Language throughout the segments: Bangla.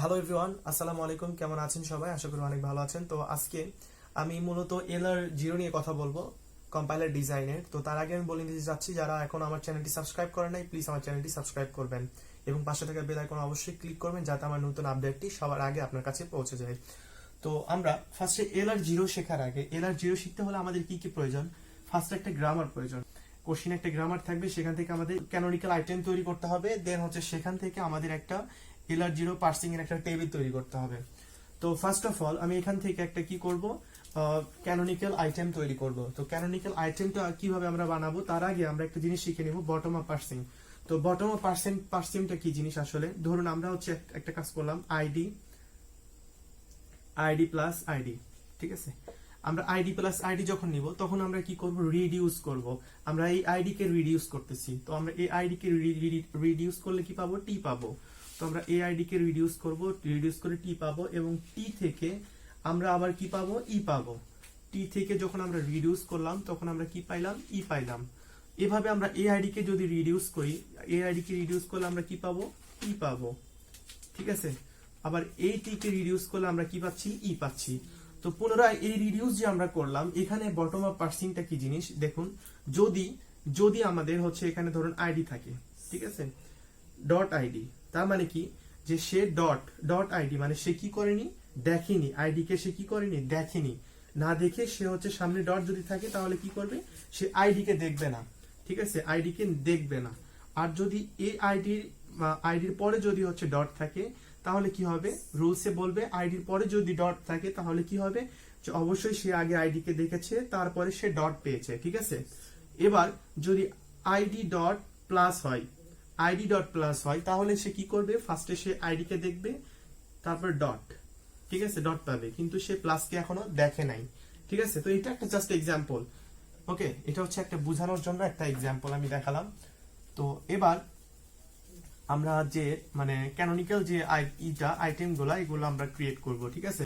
হ্যালো এভরিওয়ান, আসসালামু আলাইকুম। কেমন আছেন সবাই? আশা করি অনেক ভালো আছেন। তো আজকে আমি মূলত এলআর জিরো নিয়ে কথা বলবো, কম্পাইলার ডিজাইনের। তো তার আগে আমি বলে দিতে যাচ্ছি, যারা এখন আমার চ্যানেলটি সাবস্ক্রাইব করেন নাই, প্লিজ আমার চ্যানেলটি সাবস্ক্রাইব করবেন এবং পাশে থাকা বেল আইকন অবশ্যই ক্লিক করবেন, যাতে আমার নতুন আপডেটটি সবার আগে আপনার কাছে পৌঁছে যায়। তো আমরা ফার্স্টে এলআর জিরো শেখার আগে, এলআর জিরো শিখতে হলে আমাদের কি কি প্রয়োজন? ফার্স্টে একটা গ্রামার প্রয়োজন। কোশ্চিনে একটা গ্রামার থাকবে, সেখান থেকে আমাদের ক্যানোনিক্যাল আইটেম তৈরি করতে হবে। দেন হচ্ছে সেখান থেকে আমাদের একটা এলআর জিরো পার্সিং এর একটা টেবিল তৈরি করতে হবে। তো ফার্স্ট অফ অল আমি এখান থেকে একটা কি করব, ক্যানোনিক্যাল আইটেম তৈরি করব। তো ক্যানোনিক্যাল আইটেমটা কিভাবে আমরা বানাবো তার আগে আমরা একটা জিনিস শিখে নিব, বটম আপ পার্সিং। তো বটম আপ পার্সিংটা কি জিনিস আসলে? ধরুন আমরা হচ্ছে একটা কাজ করলাম, আইডি প্লাস আইডি, ঠিক আছে? আমরা আইডি প্লাস আইডি যখন নিব তখন আমরা কি করব, রিডিউস করব। আমরা এই আইডি কে রিডিউস করতেছি, তো আমরা এই আইডি কে রিডিউস করলে কি পাবো? টি পাবো। তো আমরা এই আইডি কে রিডিউস করব, রিডিউস করে টি পাবো, এবং টি থেকে আমরা আবার কি পাবো? ই পাবো। টি থেকে যখন আমরা রিডিউস করলাম তখন আমরা কি পাইলাম? ই পাইলাম। এভাবে আমরা এই আইডি কে যদি রিডিউস করি, এই আইডি কে রিডিউস করলে আমরা কি পাবো? ই পাবো, ঠিক আছে? আবার এই টি কে রিডিউস করলে আমরা কি পাচ্ছি? ই পাচ্ছি। তো পুনরায় এই রিডিউস যে আমরা করলাম, এখানে বটম আপ পার্সিংটা কি জিনিস দেখুন। যদি যদি আমাদের হচ্ছে এখানে ধরুন আইডি থাকে, ঠিক আছে, ডট আইডি, তার মানে কি, যে সে ডট আইডি মানে সে কি করেনি? দেখেনি। আইডি কে সে কি করেনি? দেখেনি। না দেখে সে হচ্ছে সামনে ডট যদি থাকে তাহলে কি করবে? সে আইডি কে দেখবে না, ঠিক আছে? আইডি কে দেখবে না। আর যদি এই আইডির পরে যদি হচ্ছে ডট থাকে তাহলে কি হবে? রুলসে বলবে আইডির পরে যদি ডট থাকে তাহলে কি হবে? যে অবশ্যই সে আগে আইডি কে দেখেছে, তারপরে সে ডট পেয়েছে, ঠিক আছে? এবার যদি আইডি ডট প্লাস হয়, আইডি ডট প্লাস হয়, তাহলে সে কি করবে? ফার্স্টে সে আইডি কে দেখবে, তারপর ডট, ঠিক আছে, ডট পাবে, কিন্তু সে প্লাস কে এখনো দেখে নাই, ঠিক আছে? তো এটা একটা জাস্ট এক্সাম্পল, ওকে? এটা হচ্ছে একটা বোঝানোর জন্য একটা এক্সাম্পল আমি দেখালাম। তো এবার আমরা যে মানে ক্যানোনিক্যাল যে আইটেম গুলা, এগুলো আমরা ক্রিয়েট করব, ঠিক আছে?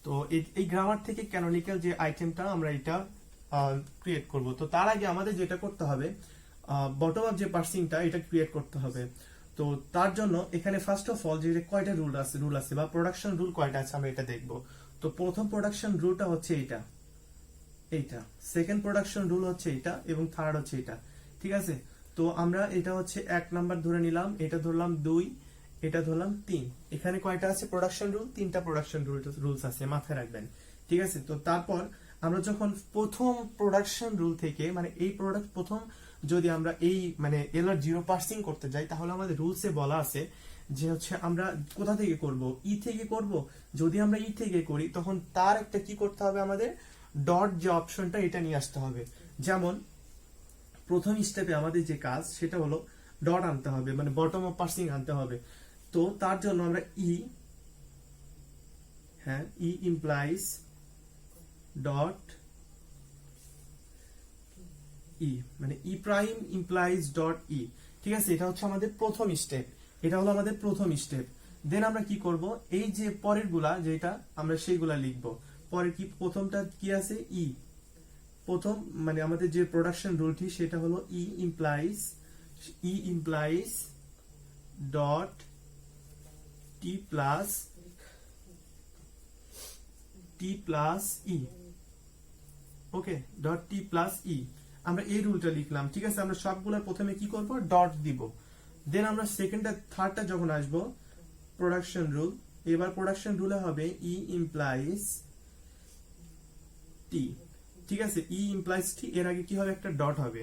তো এই গ্রামার থেকে ক্যানোনিক্যাল যে আইটেমটা আমরা এটা ক্রিয়েট করব। তো তার আগে আমাদের যেটা করতে হবে, বটম আপ যে পার্সিংটা এটা ক্রিয়েট করতে হবে। তো তার জন্য এখানে ফার্স্ট অফ অল যে কয়টা রুল আছে বা প্রোডাকশন রুল কয়টা আছে আমরা এটা দেখব। তো প্রথম প্রোডাকশন রুলটা হচ্ছে এইটা, সেকেন্ড প্রোডাকশন রুল হচ্ছে এটা, এবং থার্ড হচ্ছে এটা, ঠিক আছে? তো আমরা এটা হচ্ছে 1 নাম্বার ধরে নিলাম, এটা ধরলাম 2, এটা ধরলাম 3। এখানে কয়টা আছে প্রোডাকশন রুল? 3টা প্রোডাকশন রুলস আছে, মাথায় রাখবেন, ঠিক আছে? তো তারপর আমরা যখন প্রথম প্রোডাকশন রুল থেকে মানে এই প্রথম যদি আমরা এই মানে এলআর জিরো পার্সিং করতে যাই, তাহলে আমাদের রুলসে বলা আছে যে হচ্ছে আমরা কোথা থেকে করব? ই থেকে করব। যদি আমরা ই থেকে করি তখন তার একটা কি করতে হবে? আমাদের ডট যে অপশনটা এটা নিয়ে আসতে হবে। যেমন প্রথম স্টেপে আমাদের যে কাজ সেটা হলো ডট আনতে হবে, মানে বটম অফ পার্সিং আনতে হবে। তো তার জন্য আমরা ই ইমপ্লাইজ ডট ই, মানে ই প্রাইম ইমপ্লাইজ ডট ই, ঠিক আছে? এটা হচ্ছে আমাদের প্রথম স্টেপ, এটা হলো আমাদের প্রথম স্টেপ। দেন আমরা কি করব? এই যে পরের গুলা যেটা আমরা সেইগুলা লিখবো। পরে কি প্রথমটা কি আছে? ই, প্রথম মানে আমাদের যে প্রোডাকশন রুলটি সেটা হলো ই implies dot T plus E, ওকে, ডট টি প্লাস ই। আমরা এই রুলটা লিখলাম, ঠিক আছে? আমরা সবগুলোর প্রথমে কি করব? ডট দিব। দেন আমরা সেকেন্ড আর থার্ডটা যখন আসবো, প্রোডাকশন রুল, এবার প্রোডাকশন রুলে হবে ই ইমপ্লাইজ টি, ঠিক আছে? ই ইমপ্লাইজ টি, এর আগে কি হবে? একটা ডট হবে।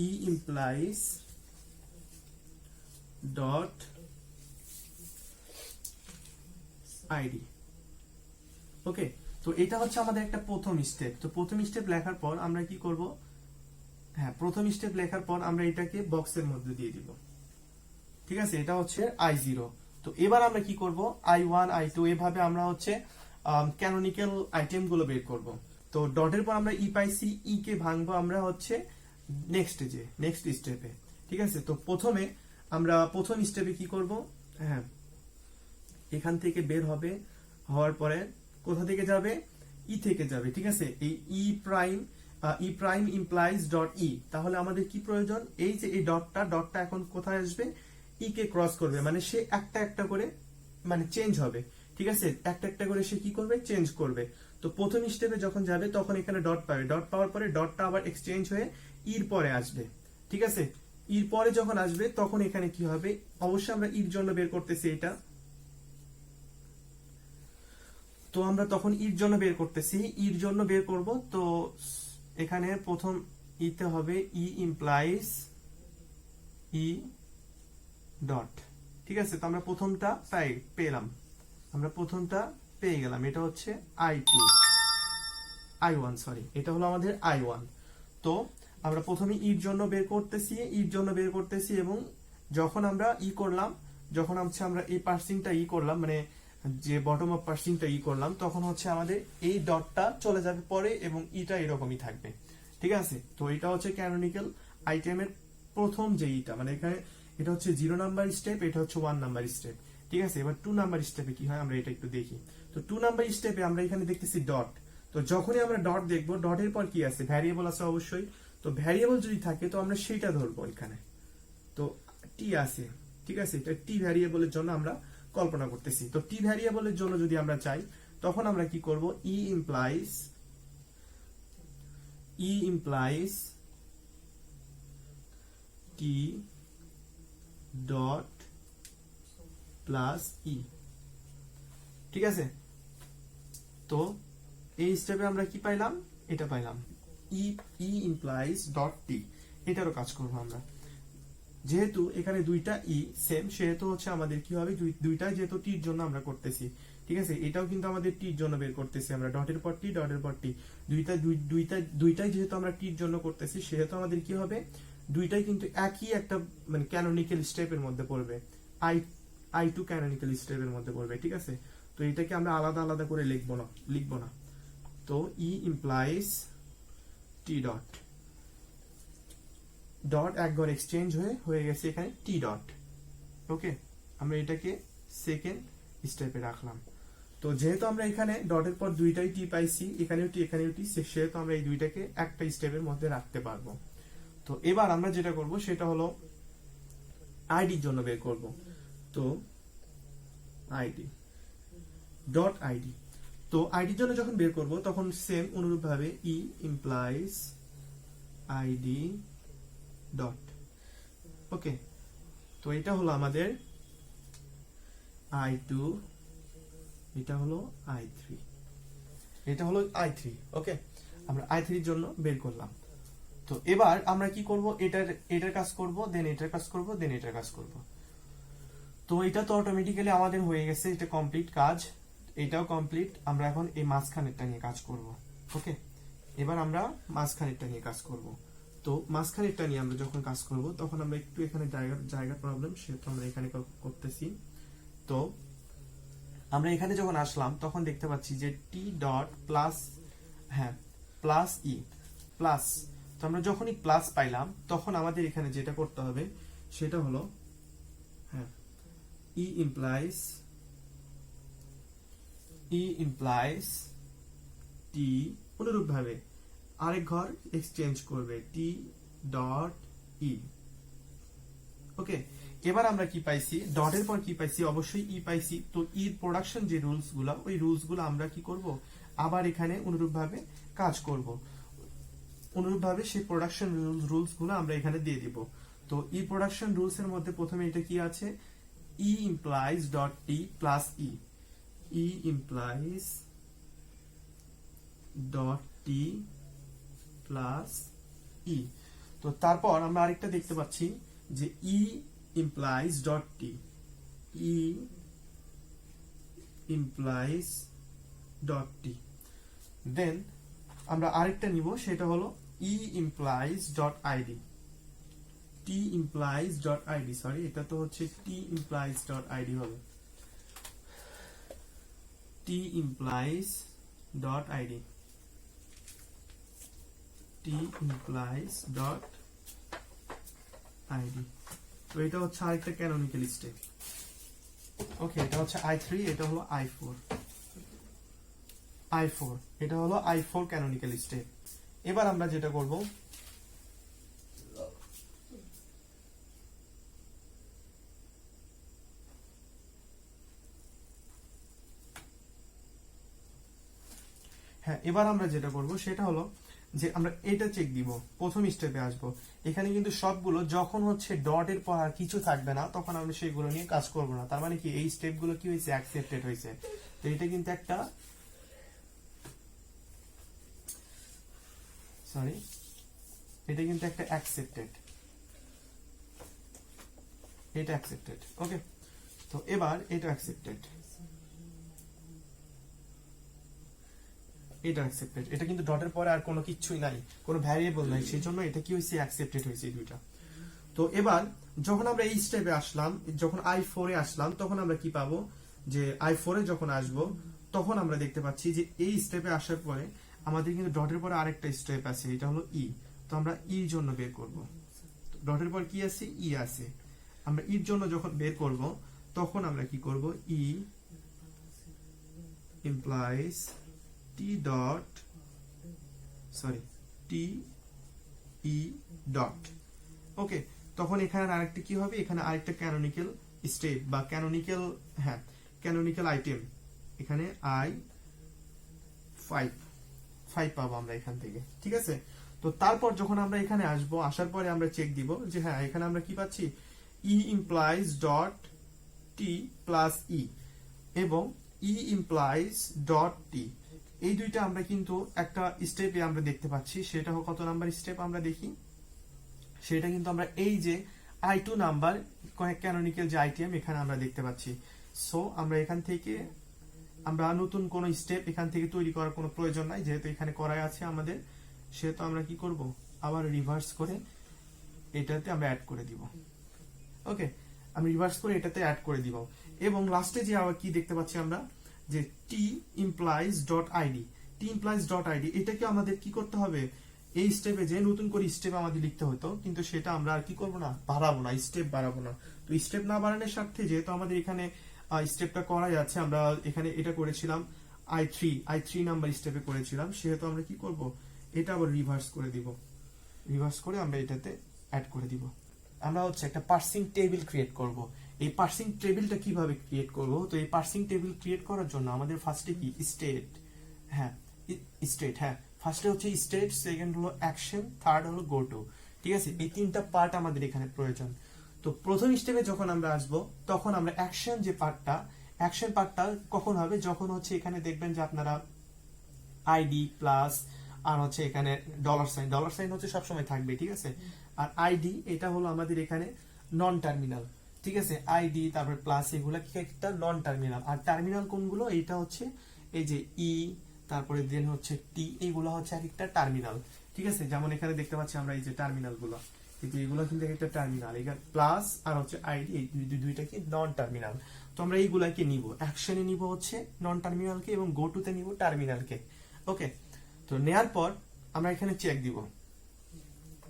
ই ইমপ্লাইজ ডট আইডি, ওকে? তো এটা হচ্ছে আমাদের একটা প্রথম স্টেপ। তো প্রথম স্টেপ লেখার পর আমরা কি করব? প্রথম স্টেপ লেখার পর আমরা এটাকে বক্সের মধ্যে দিয়ে দিব, ঠিক আছে? এটা হচ্ছে I0। তো এবার আমরা কি করব? I1 I2 এভাবে আমরা হচ্ছে ক্যানোনিক্যাল আইটেম গুলো বের করব। তো ডটের পর আমরা ই পাইছি, ই কে ভাঙবো আমরা হচ্ছে নেক্সট স্টেপে, ঠিক আছে? তো প্রথমে আমরা প্রথম স্টেপে কি করব? এখান থেকে বের হবে, হওয়ার পরে কোথা থেকে যাবে? ই থেকে যাবে, ঠিক আছে? এই ই প্রাইম ইমপ্লাইজ ডট ই। তাহলে আমাদের কি প্রয়োজন? এই যে এই ডটটা এখন কোথায় আসবে? ই কে ক্রস করবে, মানে সে একটা একটা করে মানে চেঞ্জ হবে, ঠিক আছে, একটা একটা করে সে কি করবে, চেঞ্জ করবে। তো প্রথম স্টেপে যখন যাবে তখন এখানে ডট পাবে, ডট পাওয়ার পরে ডটটা আবার এক্সচেঞ্জ হয়ে ইর পরে আসবে, ঠিক আছে। ইর পরে যখন আসবে তখন এখানে কি হবে, অবশ্যই আমরা ইর জন্য বের করতেছি এটা, তো আমরা তখন ইর জন্য বের করতেছি, ইর জন্য বের করব। তো এখানে প্রথম ইতে হবে ই ইমপ্লাইজ ই ডট, ঠিক আছে। তো আমরা প্রথমটা পেলাম, আমরা প্রথমটা পেয়ে গেলাম, এটা হচ্ছে I1 সরি, এটা হলো আমাদের I1। তো আমরা প্রথমে ইর জন্য বের করতেছি, এবং যখন আমরা করলাম, যখন হচ্ছে আমরা এই পার্সিংটা করলাম, মানে যে বটম অফ পার্সিংটা করলাম, তখন হচ্ছে আমাদের এই ডটটা চলে যাবে পরে এবং ইটা এরকমই থাকবে, ঠিক আছে। তো এটা হচ্ছে ক্যানোনিক্যাল আইটেমের প্রথম যে মানে এখানে এটা হচ্ছে 0 নাম্বার স্টেপ, এটা হচ্ছে 1 নাম্বার স্টেপ, ঠিক আছে। এবার 2 নাম্বার স্টেপে কি হয় আমরা এটা একটু দেখি। তো 2 নাম্বার স্টেপে আমরা এখানে দেখতেছি ডট। তো যখনই আমরা ডট দেখবো, ডটের পর কি আছে, ভ্যারিয়েবল আছে অবশ্যই। তো ভ্যারিয়েবল যদি থাকে তো আমরা সেটা ধরবো এখানে। তো টি আছে, ঠিক আছে, এটা টি ভ্যারিয়েবলের জন্য আমরা কল্পনা করতেছি। তো টি ভ্যারিয়েবলের জন্য যদি আমরা চাই তখন আমরা কি করব, E implies T dot plus E, ঠিক আছে। তো এই স্টেপে আমরা কি পাইলাম, এটা পাইলাম ই ইমপ্লাইজ ডট টি, এটারও কাজ করবো আমরা। যেহেতু এখানে দুইটা ই সেম, সেহেতু হচ্ছে আমাদের কি হবে, দুইটা যেহেতু টির জন্য আমরা করতেছি, ঠিক আছে। এটাও কিন্তু আমাদের টির জন্য বের করতেছি আমরা, ডটের পর টি, দুইটাই যেহেতু আমরা টির জন্য করতেছি, সেহেতু আমাদের কি হবে, দুইটাই কিন্তু একই একটা মানে ক্যানোনিক্যাল স্টেপের মধ্যে পড়বে, I2 ক্যানোনিক্যাল স্টেপের মধ্যে পড়বে, ঠিক আছে। তো এটাকে আমরা আলাদা আলাদা করে লিখবো না। তো ই ইমপ্লাইজ টি ডট একবার এক্সচেঞ্জ হয়ে গেছে এখানে টি ডট, ওকে। আমরা এটাকে সেকেন্ড স্টেপে রাখলাম। তো যেহেতু আমরা এখানে ডটের পর দুইটাই টি পাইছি, এখানেও টি, সেহেতু আমরা এই দুইটাকে একটা স্টেপের মধ্যে রাখতে পারবো। তো এবার আমরা যেটা করব সেটা হলো আইডির জন্য বের করব। তো আইডি ডট আইডি, তো আইডির জন্য যখন বের করব তখন সেম অনুরূপ ভাবে ই ইমপ্লাইজ আইডি ডট, ওকে। তো এটা হলো আমাদের I2, এটা হলো I3, ওকে। আমরা I3 এর জন্য বের করলাম। তো এবার আমরা কি করব, এটার কাজ করব, দেন এটার কাজ করব, দেন এটার কাজ করব। তো এটা তো অটোমেটিক্যালি আমাদের হয়ে গেছে, এটা কমপ্লিট কাজ, এটাও কমপ্লিট। আমরা এখন এই মাঝখানেরটা নিয়ে কাজ করব, ওকে। এবার আমরা মাঝখানেরটা নিয়ে কাজ করব। তো মাঝখানেরটা নিয়ে আমরা যখন কাজ করব তখন আমরা একটু এখানে জায়গা প্রবলেম, সেহেতু আমরা এখানে করতেছি। তো আমরা এখানে যখন আসলাম তখন দেখতে পাচ্ছি যে টি ডট প্লাস, হ্যাঁ প্লাস ই প্লাস। তো আমরা যখনই প্লাস পাইলাম তখন আমাদের এখানে যেটা করতে হবে সেটা হলো, হ্যাঁ, ই ইমপ্লাইজ টি, অনুরূপ ভাবে আরেক ঘর এক্সচেঞ্জ করবে টি ডট ই, ওকে। এবার আমরা কি পাইছি, ডটের পর কি পাইছি, অবশ্যই ই পাইছি। তো ইর প্রোডাকশন যে রুলস গুলা, ওই রুলস গুলো আমরা কি করব, আবার এখানে অনুরূপ ভাবে কাজ করব, অনুরূপ ভাবে সেই প্রোডাকশন রুলস গুলো আমরা এখানে দিয়ে দিব। তো ই প্রোডাকশন রুলস এর মধ্যে প্রথমে এটা কি আছে, ই implies dot T plus E implies dot T plus E. তো তারপর আমরা আরেকটা দেখতে পাচ্ছি যে ই ইমপ্লাইজ ডট টি, দেন আমরা আরেকটা নিব, সেটা হলো ই ইমপ্লাইজ ডট আইডি, সরি এটা তো হচ্ছে টি ইমপ্লাইজ ডট আইডি হবে, টি ইমপ্লাইজ ডট আইডি, তো এটা হচ্ছে আরেকটা ক্যানোনিক্যাল স্টেপ, ওকে। এটা হচ্ছে I3, এটা হলো I4, এটা হলো I4 ক্যানোনিক্যাল স্টেপ। এবার আমরা যেটা করব, হ্যাঁ, এবার আমরা যেটা করব সেটা হলো যে আমরা এটা চেক দিব, প্রথম স্টেপে আসব। এখানে কিন্তু সবগুলো যখন হচ্ছে ডটের পর আর কিছু থাকবে না তখন আমরা সেগুলো নিয়ে কাজ করব না। তার মানে কি এই স্টেপগুলো কি হয়েছে, অ্যাকসেপ্টেড হয়েছে। তো এটা কিন্তু একটা এটা কিন্তু একটা অ্যাকসেপ্টেড, এটা অ্যাকসেপ্টেড। ওকে, তো এবার এটা অ্যাকসেপ্টেড, এটা অ্যাকসেপ্টেড। এটা কিন্তু ডটের পরে আর কোনো কিছুই নাই, কোনো ভ্যারিয়েবল নাই, সেই জন্য এটা কি হয়েছে, অ্যাকসেপ্টেড হয়েছে এই দুইটা। তো এবার যখন আমরা এই স্টেপে আসলাম, যখন i4 এ আসলাম, তখন আমরা কি পাবো, যে i4 এ যখন আসবো তখন আমরা দেখতে পাচ্ছি যে এই স্টেপে আসার পরে আমাদের কিন্তু ডটের পরে আরেকটা স্টেপ আছে, এটা হলো ই। তো আমরা ইর জন্য বের করব, ডটের পর কি আছে, ই আছে। আমরা ইর জন্য যখন বের করব তখন আমরা কি করব, E implies T dot T E dot. Okay, তখন এখানে আরেকটা কি হবে, এখানে আরেকটা ক্যানোনিক্যাল স্টেপ বা ক্যানোনিক্যাল, হ্যাঁ ক্যানোনিক্যাল আইটেম, এখানে i5 পাবো আমরা এখান থেকে, ঠিক আছে। তো তারপর যখন আমরা এখানে আসবো, আসার পরে আমরা চেক দিব যে হ্যাঁ এখানে আমরা কি পাচ্ছি, ই implies dot T plus E এবং ই ইমপ্লাইজ ডট টি, এই দুইটা আমরা কিন্তু একটা স্টেপে আমরা দেখতে পাচ্ছি। সেটা কত নাম্বার স্টেপ আমরা দেখি, সেটা কিন্তু আমরা এই যে i2 নাম্বার ক্যানোনিক্যাল যে আইটেম এখানে আমরা দেখতে পাচ্ছি। সো আমরা এখান থেকে আমরা নতুন কোন স্টেপ এখান থেকে তৈরি করার কোনো প্রয়োজন নাই, যেহেতু এখানে করাই আছে আমাদের, সেহেতু আমরা কি করব, আবার রিভার্স করে এটাতে আমরা অ্যাড করে দিব। ওকে, আমি রিভার্স করে এটাতে অ্যাড করে দিব এবং লাস্টে যে আবার কি দেখতে পাচ্ছি আমরা, যে টি ইমপ্লাইজ ডট আইডি, টি ইমপ্লাইজ ডট আইডি, এটাকে আমাদের কি করতে হবে, এই স্টেপে যে নতুন করে স্টেপ আমাদের লিখতে হতো, কিন্তু সেটা আমরা আর কি করব না, বাড়াবো না, স্টেপ বাড়াবো না। তো স্টেপ না বাড়ানোর স্বার্থে যেহেতু আমাদের এখানে স্টেপটা করা যাচ্ছে, আমরা এখানে এটা করেছিলাম i3 নাম্বার স্টেপে করেছিলাম, সেহেতু আমরা কি করব, এটা আবার রিভার্স করে দিব, রিভার্স করে আমরা এটাতে অ্যাড করে দিব। আমরা হচ্ছে একটা পার্সিং টেবিল ক্রিয়েট করব। এই পার্সিং টেবিলটা কিভাবে ক্রিয়েট করব, তো এই পার্সিং টেবিল ক্রিয়েট করার জন্য আমাদের ফার্স্টে কি স্টেট, হ্যাঁ স্টেট, হ্যাঁ ফার্স্টে হচ্ছে স্টেট, সেকেন্ড হলো অ্যাকশন, থার্ড হলো গো টু, ঠিক আছে। এই তিনটা পার্ট আমাদের এখানে প্রয়োজন। তো প্রথম স্টেপে যখন আমরা আসব তখন আমরা অ্যাকশন যে পার্টটা, অ্যাকশন পার্টটা কখন হবে, যখন হচ্ছে এখানে দেখবেন যে আপনারা আইডি প্লাস আর হচ্ছে এখানে ডলার সাইন হচ্ছে সবসময় থাকবে, ঠিক আছে। আর আইডি এটা হলো আমাদের এখানে নন টার্মিনাল, ঠিক আছে। আইডি তারপর প্লাস এগুলা কি একটা নন টার্মিনাল, আর টার্মিনাল কোনগুলো, এইটা হচ্ছে এই যে ই, তারপরে দেন হচ্ছে টি, এইগুলো হচ্ছে এক একটা টার্মিনাল, ঠিক আছে। যেমন এখানে দেখতে পাচ্ছি আমরা এই যে টার্মিনাল গুলো, কিন্তু এগুলো কিন্তু একটা টার্মিনাল, এখানে প্লাস আর হচ্ছে আইডি, এই দুইটা কি নন টার্মিনাল। তো আমরা এইগুলাকে নিব, অ্যাকশনে নিব হচ্ছে নন টার্মিনালকে এবং গো টু তে নিব টার্মিনালকে। ওকে, তো নেয়ার পর আমরা এখানে চেক দিব।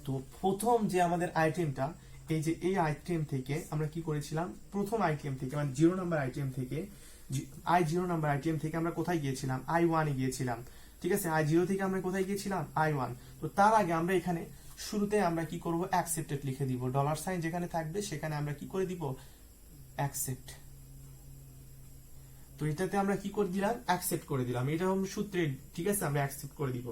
তো প্রথম যে আমাদের আইটেমটা, এই যে এই আইটেম থেকে আমরা কি করেছিলাম, প্রথম আইটেম থেকে মানে 0 নাম্বার আইটেম থেকে, i0 নাম্বার আইটেম থেকে আমরা কোথায় গিয়েছিলাম, i1 এ গিয়েছিলাম, ঠিক আছে। i0 থেকে আমরা কোথায় গিয়েছিলাম, i1। তো তার আগে আমরা এখানে শুরুতে আমরা কি করব, অ্যাকসেপ্টেড লিখে দিব, ডলার সাইন যেখানে থাকবে সেখানে আমরা কি করে দিব, অ্যাকসেপ্ট। তো এটাতে আমরা কি করে দিলাম, অ্যাকসেপ্ট করে দিলাম, এটা হলো সূত্রে, ঠিক আছে, আমরা অ্যাকসেপ্ট করে দিব।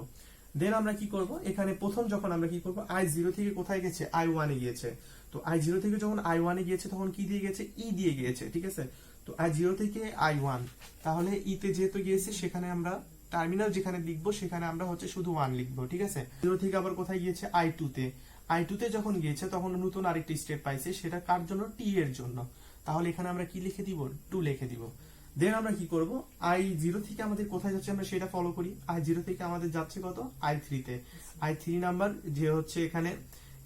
দেন আমরা কি করব, এখানে প্রথম যখন আমরা কি করব, i0 থেকে কোথায় গেছে, i1 এ গিয়েছে। তো i0 থেকে যখন i1 এ গিয়েছে তখন কি দিয়ে গেছে, ই দিয়ে গিয়েছে, ঠিক আছে। তো i0 থেকে i1, তাহলে ই তে যেহেতু গিয়েছে সেখানে আমরা টার্মিনাল যেখানে লিখবো সেখানে আমরা হচ্ছে শুধু 1 লিখবো, ঠিক আছে। 0 থেকে আবার কোথায় গিয়েছে, i2 তে, i2 তে যখন গিয়েছে তখন নতুন আরেকটি স্টেপ পাইছে, সেটা কার জন্য, টি এর জন্য। তাহলে এখানে আমরা কি লিখে দিব, 2 লিখে দিব। দেন আমরা কি করব, i0 থেকে আমাদের কোথায় যাচ্ছে আমরা সেটা ফলো করি। i0 থেকে আমাদের যাচ্ছে কত, i3 তে, i3 নাম্বার যে হচ্ছে এখানে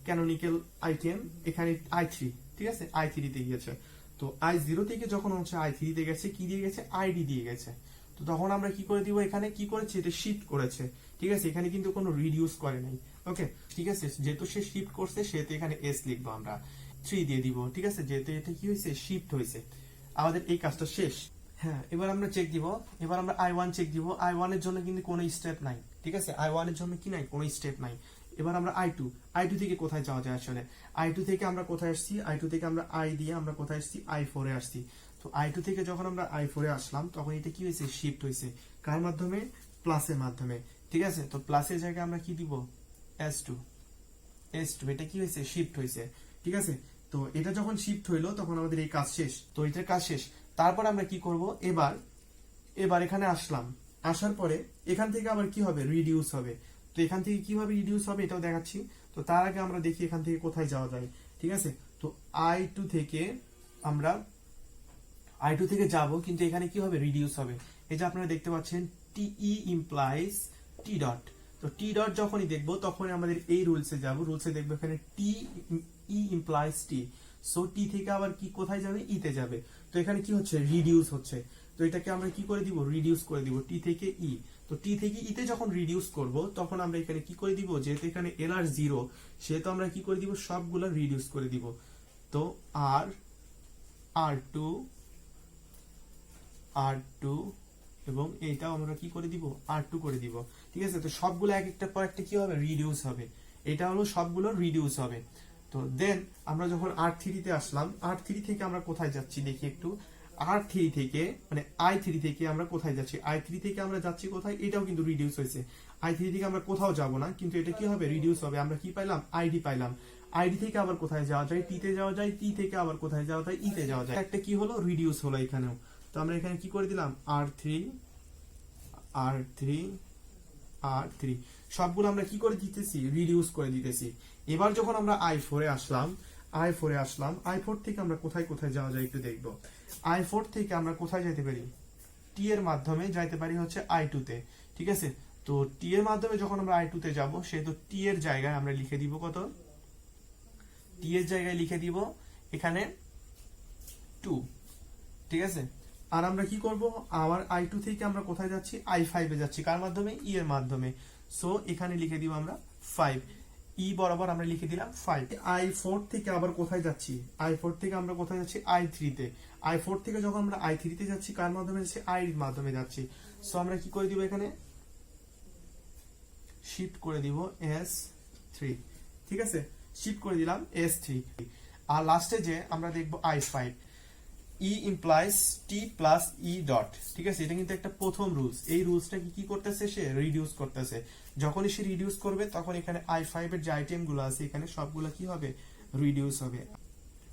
ক্যানোনিক্যাল আইটেম, এখানে i3, ঠিক আছে, i3 তে গিয়েছে। তো i0 থেকে যখন হচ্ছে i3 তে গেছে, কি দিয়ে গেছে, আইডি দিয়ে গেছে। তো তখন আমরা কি করে দিব, এখানে কি করেছে, এটা শিফট করেছে, ঠিক আছে। এখানে কিন্তু কোনো রিডিউস করে নাই, ওকে, ঠিক আছে। যেহেতু সে শিফট করছে সেহেতু এখানে এস লিখবো আমরা, 3 দিয়ে দিব, ঠিক আছে। যেহেতু এটা কি হয়েছে, শিফট হয়েছে, আমাদের এই কাজটা শেষ। হ্যাঁ, এবার আমরা চেক দিব, এবার আমরা i1 চেক দিব। i1 এর জন্য কিন্তু কোনো স্টেপ নাই, ঠিক আছে। i1 এর জন্য কি নাই, কোনো স্টেপ নাই। এবার আমরা i2 থেকে কোথায় যাওয়া যায় আসলে, i2 থেকে আমরা কোথায় আসছি, i2 থেকে আমরা i দিয়ে আমরা কোথায় আসছি, i4 এ আসছি। তো i2 থেকে যখন আমরা i4 এ আসলাম তখন এটা কি হয়েছে, শিফট হয়েছে, কার মাধ্যমে, প্লাসের মাধ্যমে, ঠিক আছে। তো প্লাসের জায়গায় আমরা কি দিব, s2, এটা কি হয়েছে, শিফট হয়েছে, ঠিক আছে। তো এটা যখন শিফট হইলো তখন আমাদের এই কাজ শেষ, তো এটার কাজ শেষ। তারপর আমরা কি করব, এবার এখানে আসলাম, আসার পরে এখান থেকে আবার কি হবে, রিডিউস হবে। তো এখান থেকে কিভাবে রিডিউস হবে এটাও দেখাচ্ছি। তো তার আগে আমরা দেখি এখান থেকে কোথায় যাওয়া যায়, ঠিক আছে। তো i2 থেকে আমরা i2 থেকে যাব, কিন্তু এখানে কি হবে, রিডিউস হবে। এই যে আপনারা দেখতে পাচ্ছেন টি ইমপ্লাইজ টি ডট। তো টি ডট যখনই দেখবো তখনই আমাদের এই রুলসে যাব, রুলসে দেখবো এখানে টি ইমপ্লাইজ টি। সো টি থেকে আবার কি কোথায় যাবে, ই তে যাবে। তো এখানে কি হচ্ছে, রিডিউস হচ্ছে। তো এটাকে আমরা কি করে দিব, রিডিউস করে দিব টি থেকে ই। তো টি থেকে ই তে যখন রিডিউস করব তখন আমরা এখানে কি করে দিব, যেহেতু এখানে এল আর জিরো, সেহেতু আমরা কি করে দিব, সবগুলা রিডিউস করে দিব। তো আর2 এবং এইটাও আমরা কি করে দিব, আর2 করে দিব, ঠিক আছে। তো সবগুলো এক একটা পর একটা কি হবে, রিডিউস হবে। এটা হলো সবগুলো রিডিউস হবে। তো দেন আমরা যখন R3 তে আসলাম, R3 থেকে আমরা কোথায় যাচ্ছি দেখি একটু। R3 থেকে মানে i3 থেকে আমরা কোথায় যাচ্ছি, i3 থেকে আমরা যাচ্ছি কোথায়, এটাও কিন্তু রিডিউস হয়েছে। i3 থেকে আমরা কোথাও যাব না, কিন্তু এটা কি হবে, রিডিউস হবে। আমরা কি পাইলাম, আইডি পাইলাম। আইডি থেকে আবার কোথায় যাওয়া যায়, টি তে যাওয়া যায়, টি থেকে আবার কোথায় যাওয়া যায়, ই তে যাওয়া যায়। একটা কি হলো, রিডিউস হলো এখানেও। তো আমরা এখানে কি করে দিলাম, R3 সবগুলো আমরা কি করে দিতেছি, রিডিউস করে দিতেছি। এবার যখন আমরা i4 এ আসলাম, i4 থেকে আমরা কোথায় কোথায় যাওয়া যায় একটু দেখব। i4 থেকে আমরা কোথায় যেতে পারি, টি এর মাধ্যমে যাইতে পারি হচ্ছে i2 তে, ঠিক আছে। তো টি এর মাধ্যমে যখন আমরা i2 তে যাব, সেহেতু টি এর জায়গায় আমরা লিখে দিব কত, টি এর জায়গায় লিখে দিব এখানে 2, ঠিক আছে। আর আমরা কি করব, আবার i2 থেকে আমরা কোথায় যাচ্ছি, i5 এ যাচ্ছি, কার মাধ্যমে, ই এর মাধ্যমে। সো এখানে লিখে দিব আমরা 5, ই বরাবর আমরা লিখে দিলাম 5। i4 থেকে আবার কোথায় যাচ্ছি, i4 থেকে আমরা কোথায় যাচ্ছি, i3 তে। i4 থেকে যখন আমরা i3 তে যাচ্ছি, কার মাধ্যমে যাচ্ছি, i এর মাধ্যমে যাচ্ছি। সো আমরা কি করে দিব, এখানে শিফট করে দিব s3, ঠিক আছে, শিফট করে দিলাম s3। আর লাস্টে যে আমরা দেখব i5, ই ইমপ্লাইজ টি প্লাস ই ডট, ঠিক আছে। এটা কিন্তু একটা প্রথম রুলস। এই রুলসটাকে কি করতেছে, সে রিডিউস করতেছে। যখনই সে রিডিউস করবে তখন এখানে i5 এর যে আইটেম গুলো আছে এখানে সবগুলো কি হবে, রিডিউস হবে।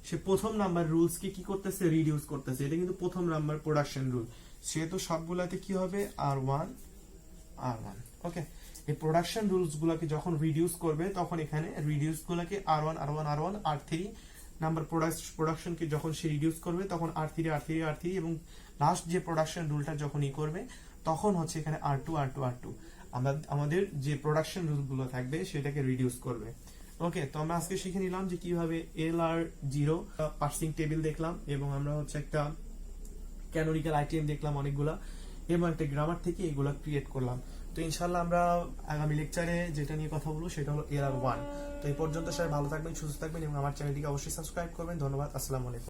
সে প্রথম নাম্বার রুলস কে কি করতেছে, রিডিউস করতেছে। এটা কিন্তু প্রথম নাম্বার প্রোডাকশন রুল। সে তো সবগুলাতে কি হবে, R1 ওকে। এই প্রোডাকশন রুলস গুলাকে যখন রিডিউস করবে তখন এখানে রিডিউস গুলাকে R1 R3 নাম্বার প্রোডাকশনকে যখন সে রিডিউস করবে তখন R3 এবং লাস্ট যে প্রোডাকশন রুলটা যখন ই করবে তখন হচ্ছে এখানে R2 আমরা আমাদের যে প্রোডাকশন রুল গুলো থাকবে সেটাকে রিডিউস করবে। ওকে, তো আমরা আজকে শিখে নিলাম যে কিভাবে LR0 পার্সিং টেবিল দেখলাম, এবং আমরা হচ্ছে একটা ক্যানোনিক্যাল আইটেম দেখলাম অনেকগুলা, এবং একটা গ্রামার থেকে এগুলা ক্রিয়েট করলাম। তো ইনশাল্লাহ আমরা আগামী লেকচারে যেটা নিয়ে কথা বলবো সেটা হলো LR1। তো এই পর্যন্ত সবাই ভালো থাকবেন, সুস্থ থাকবেন, এবং আমার চ্যানেলটিকে অবশ্যই সাবস্ক্রাইব করবেন। ধন্যবাদ, আসসালামু আলাইকুম।